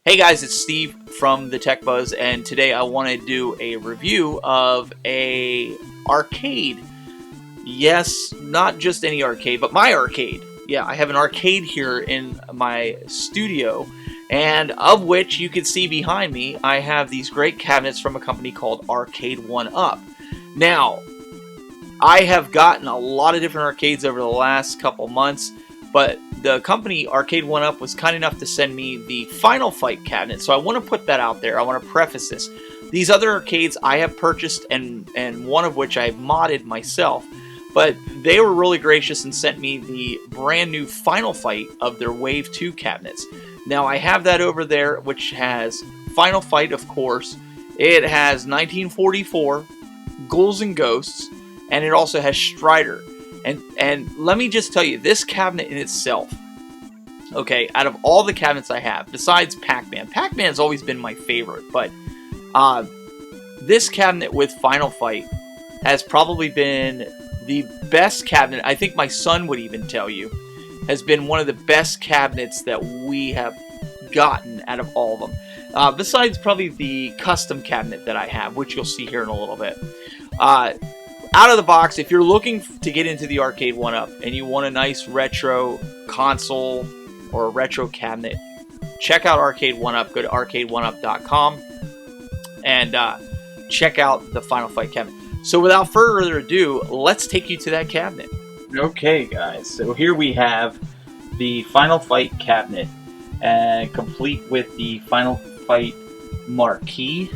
Hey guys, it's Steve from the Tech Buzz, and today I want to do a review of a arcade. Yes, not just any arcade, but my arcade. Yeah, I have an arcade here in my studio, and of which you can see behind me, I have these great cabinets from a company called Arcade1Up. Now, I have gotten a lot of different arcades over the last couple months, but the company Arcade1Up was kind enough to send me the Final Fight cabinet, so I want to put that out there. I want to preface this. These other arcades I have purchased, and one of which I've modded myself, but they were really gracious and sent me the brand new Final Fight of their Wave 2 cabinets. Now I have that over there, which has Final Fight, of course. It has 1944, Ghouls and Ghosts, and it also has Strider. And let me just tell you, this cabinet in itself, okay, out of all the cabinets I have, besides Pac-Man, Pac-Man's always been my favorite, but this cabinet with Final Fight has probably been the best cabinet. I think my son would even tell you, has been one of the best cabinets that we have gotten out of all of them. Besides probably the custom cabinet that I have, which you'll see here in a little bit. Out of the box, if you're looking to get into the Arcade1Up and you want a nice retro console or a retro cabinet, check out Arcade1Up. Go to arcade1up.com and check out the Final Fight cabinet. So without further ado, let's take you to that cabinet. Okay, guys, so here we have the Final Fight cabinet, complete with the Final Fight marquee.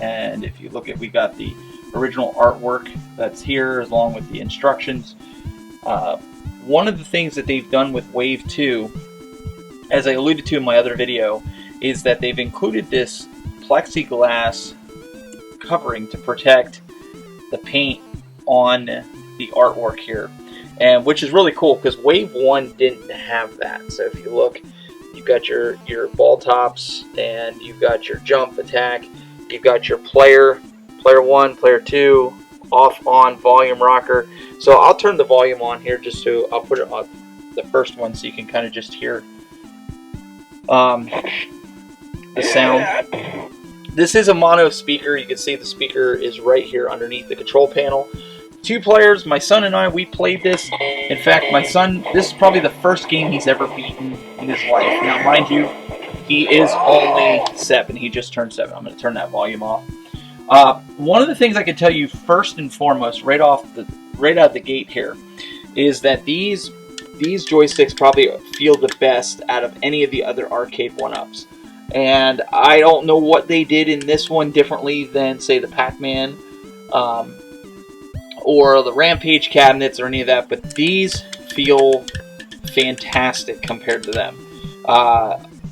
And if you look at, we got the original artwork that's here along with the instructions. One of the things that they've done with Wave 2, as I alluded to in my other video, is that they've included this plexiglass covering to protect the paint on the artwork here, and which is really cool because Wave 1 didn't have that. So if you look, you've got your ball tops, and you've got your jump attack, you've got your player 1, player 2, off, on, volume rocker. So I'll turn the volume on here just so I'll put it on the first one so you can kind of just hear the sound. This is a mono speaker. You can see the speaker is right here underneath the control panel. 2 players, my son and I, we played this. In fact, my son, this is probably the first game he's ever beaten in his life. Now, mind you, he is only 7. He just turned 7. I'm going to turn that volume off. One of the things I can tell you first and foremost, right out of the gate here, is that these joysticks probably feel the best out of any of the other Arcade1Ups. And I don't know what they did in this one differently than, say, the Pac-Man or the Rampage cabinets or any of that, but these feel fantastic compared to them.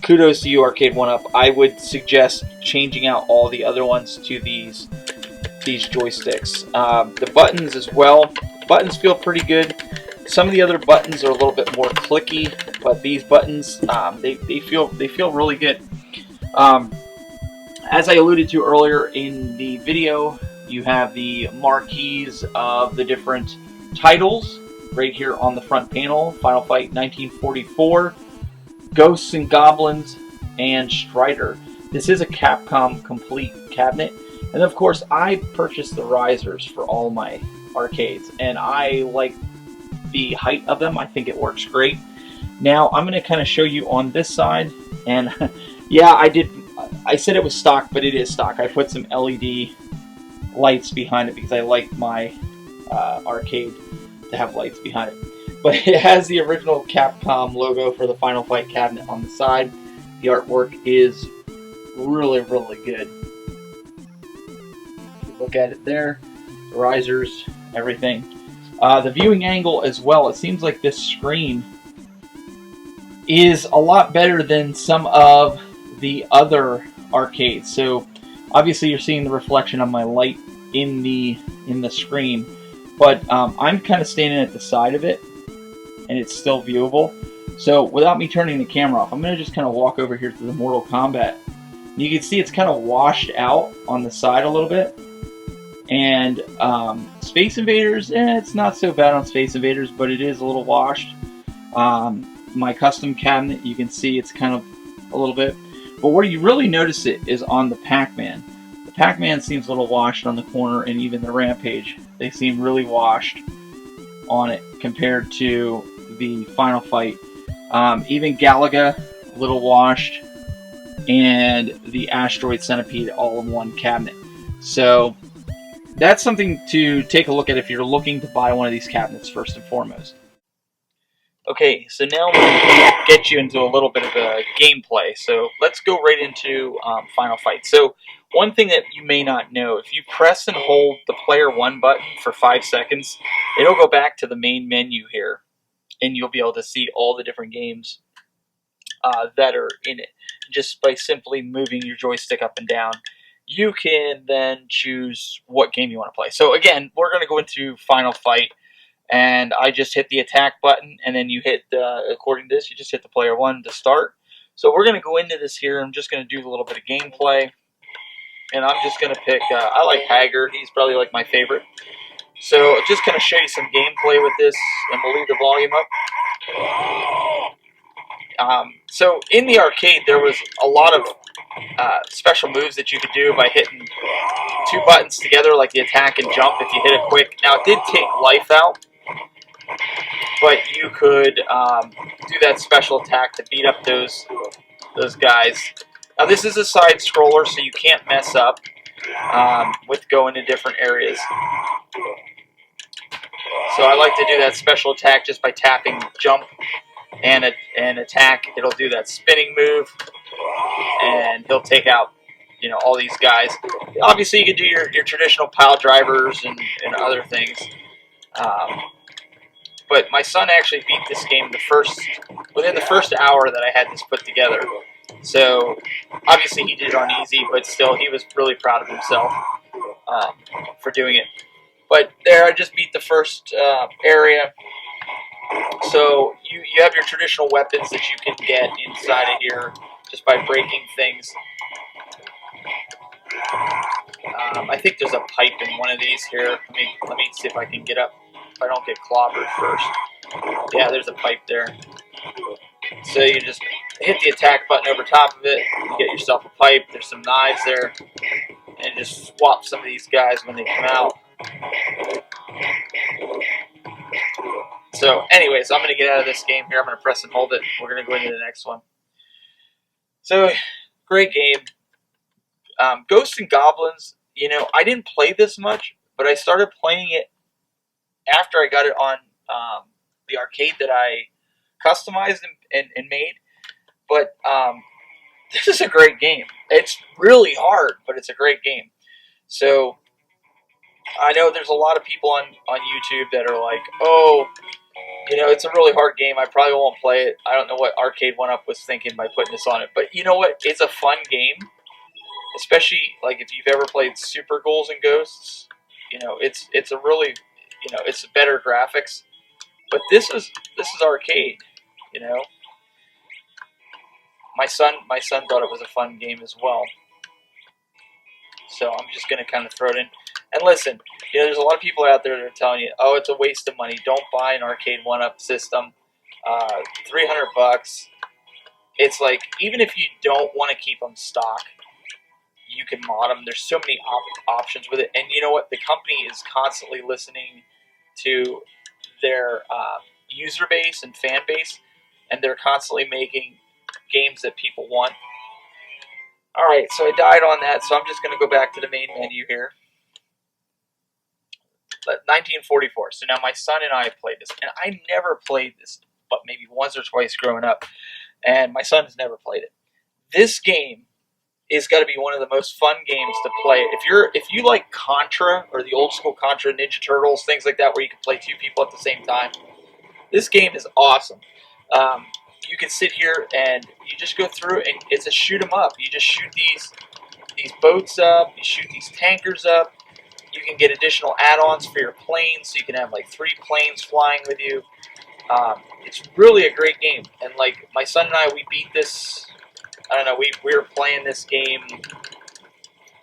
Kudos to you, Arcade1Up. I would suggest changing out all the other ones to these joysticks. The buttons as well. Buttons feel pretty good. Some of the other buttons are a little bit more clicky, but these buttons, they feel really good. As I alluded to earlier in the video, you have the marquees of the different titles right here on the front panel. Final Fight 1944. Ghosts and Goblins, and Strider. This is a Capcom complete cabinet, and of course I purchased the risers for all my arcades, and I like the height of them. I think it works great. Now I'm going to kind of show you on this side, and yeah, I said it was stock, but it is stock. I put some LED lights behind it because I like my arcade to have lights behind it. But it has the original Capcom logo for the Final Fight cabinet on the side. The artwork is really, really good. If you look at it there, the risers, everything. The viewing angle as well. It seems like this screen is a lot better than some of the other arcades. So obviously you're seeing the reflection of my light in the screen, but I'm kind of standing at the side of it, and it's still viewable. So without me turning the camera off, I'm going to just kind of walk over here to the Mortal Kombat. You can see it's kind of washed out on the side a little bit. And Space Invaders, it's not so bad on Space Invaders, but it is a little washed. My custom cabinet, you can see it's kind of a little bit. But where you really notice it is on the Pac-Man. The Pac-Man seems a little washed on the corner, and even the Rampage. They seem really washed on it compared to the Final Fight. Even Galaga, a little washed, and the Asteroid Centipede all in one cabinet. So that's something to take a look at if you're looking to buy one of these cabinets first and foremost. Okay, so now we're going to get you into a little bit of a gameplay. So let's go right into Final Fight. So one thing that you may not know, if you press and hold the player 1 button for 5 seconds, it'll go back to the main menu here, and you'll be able to see all the different games that are in it, just by simply moving your joystick up and down. You can then choose what game you want to play. So again, we're going to go into Final Fight, and I just hit the attack button, and then you hit, according to this, you just hit the player 1 to start. So we're going to go into this here. I'm just going to do a little bit of gameplay, and I'm just going to pick, I like Hager. He's probably like my favorite. So just going to show you some gameplay with this, and we'll leave the volume up. So in the arcade, there was a lot of special moves that you could do by hitting 2 buttons together, like the attack and jump if you hit it quick. Now, it did take life out, but you could do that special attack to beat up those guys. Now, this is a side scroller, so you can't mess up with going to different areas. So I like to do that special attack just by tapping jump and attack. It'll do that spinning move, and he'll take out, all these guys. Obviously, you can do your traditional pile drivers and other things. But my son actually beat this game within the first hour that I had this put together. So obviously he did it on easy, but still he was really proud of himself for doing it. But there, I just beat the first area. So you have your traditional weapons that you can get inside of here just by breaking things. I think there's a pipe in one of these here. Let me see if I can get up. If I don't get clobbered first. Yeah, there's a pipe there. So you just hit the attack button over top of it. You get yourself a pipe. There's some knives there. And just swap some of these guys when they come out. So anyways, I'm going to get out of this game here. I'm going to press and hold it. We're going to go into the next one. So, great game. Ghosts and Goblins, I didn't play this much, but I started playing it after I got it on the arcade that I customized and made. But this is a great game. It's really hard, but it's a great game. So I know there's a lot of people on YouTube that are like, oh, it's a really hard game. I probably won't play it. I don't know what Arcade1Up was thinking by putting this on it. But you know what? It's a fun game. Especially like if you've ever played Super Ghouls and Ghosts. It's a really, it's better graphics. But this is arcade, My son thought it was a fun game as well. So I'm just going to kind of throw it in. And listen, there's a lot of people out there that are telling you, oh, it's a waste of money. Don't buy an Arcade1Up system. $300. It's like, even if you don't want to keep them stock, you can mod them. There's so many options with it. And you know what? The company is constantly listening to their user base and fan base, and they're constantly making games that people want. Alright, so I died on that, so I'm just going to go back to the main menu here. 1944. So now my son and I played this, and I never played this, but maybe once or twice growing up, and my son has never played it. This game is got to be one of the most fun games to play. If you like Contra, or the old school Contra, Ninja Turtles, things like that, where you can play 2 people at the same time, this game is awesome. You can sit here and you just go through, and it's a shoot 'em up. You just shoot these boats up, you shoot these tankers up. You can get additional add-ons for your planes, so you can have like 3 planes flying with you. It's really a great game, and like my son and I, we beat this. I don't know. We were playing this game.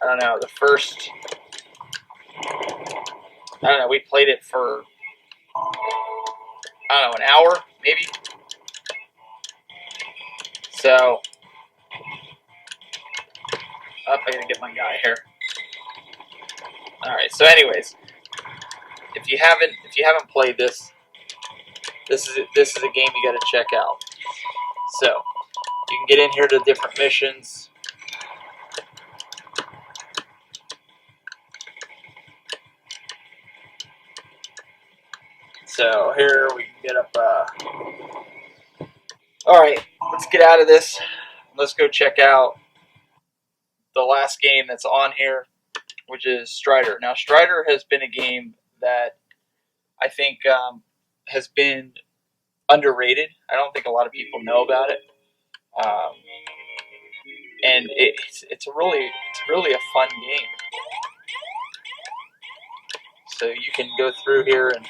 I don't know. We played it for, I don't know, an hour maybe. So Up, I gotta get my guy here. All right. So, anyways, if you haven't played this, this is a game you gotta check out. So, you can get in here to different missions. So here we can get up. All right, let's get out of this. Let's go check out the last game that's on here, which is Strider. Now, Strider has been a game that I think has been underrated. I don't think a lot of people know about it, and it's really a fun game. So you can go through here and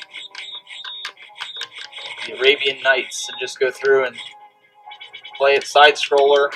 the Arabian Nights and just go through and play it side scroller.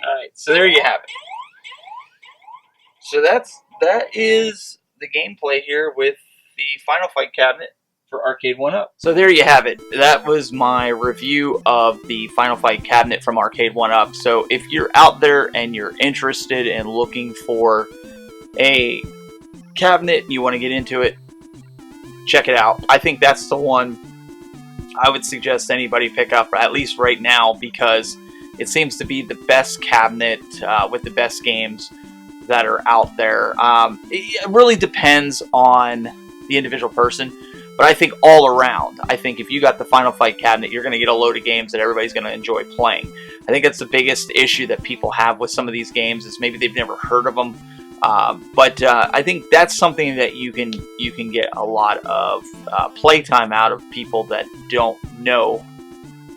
Alright, so there you have it. So that is the gameplay here with the Final Fight cabinet for Arcade1Up. So there you have it. That was my review of the Final Fight cabinet from Arcade1Up. So if you're out there and you're interested in looking for a cabinet and you want to get into it, check it out. I think that's the one I would suggest anybody pick up, at least right now, because it seems to be the best cabinet with the best games that are out there. It really depends on the individual person, but I think all around, I think if you got the Final Fight cabinet, you're going to get a load of games that everybody's going to enjoy playing. I think that's the biggest issue that people have with some of these games is maybe they've never heard of them. But I think that's something that you can get a lot of playtime out of people that don't know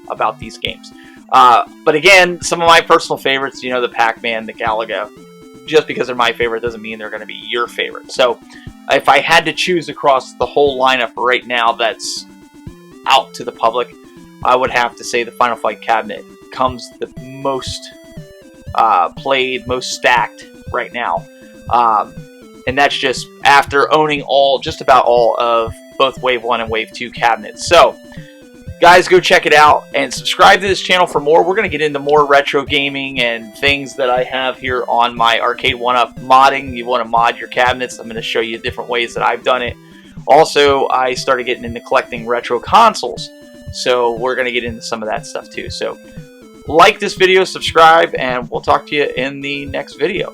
about these games. But again, some of my personal favorites, the Pac-Man, the Galaga, just because they're my favorite doesn't mean they're going to be your favorite. So if I had to choose across the whole lineup right now that's out to the public, I would have to say the Final Fight cabinet comes the most played, most stacked right now. And that's just after owning just about all of both Wave 1 and Wave 2 cabinets. So, guys, go check it out and subscribe to this channel for more. We're going to get into more retro gaming and things that I have here on my Arcade1Up modding. You want to mod your cabinets, I'm going to show you different ways that I've done it. Also, I started getting into collecting retro consoles, so we're going to get into some of that stuff too. So, like this video, subscribe, and we'll talk to you in the next video.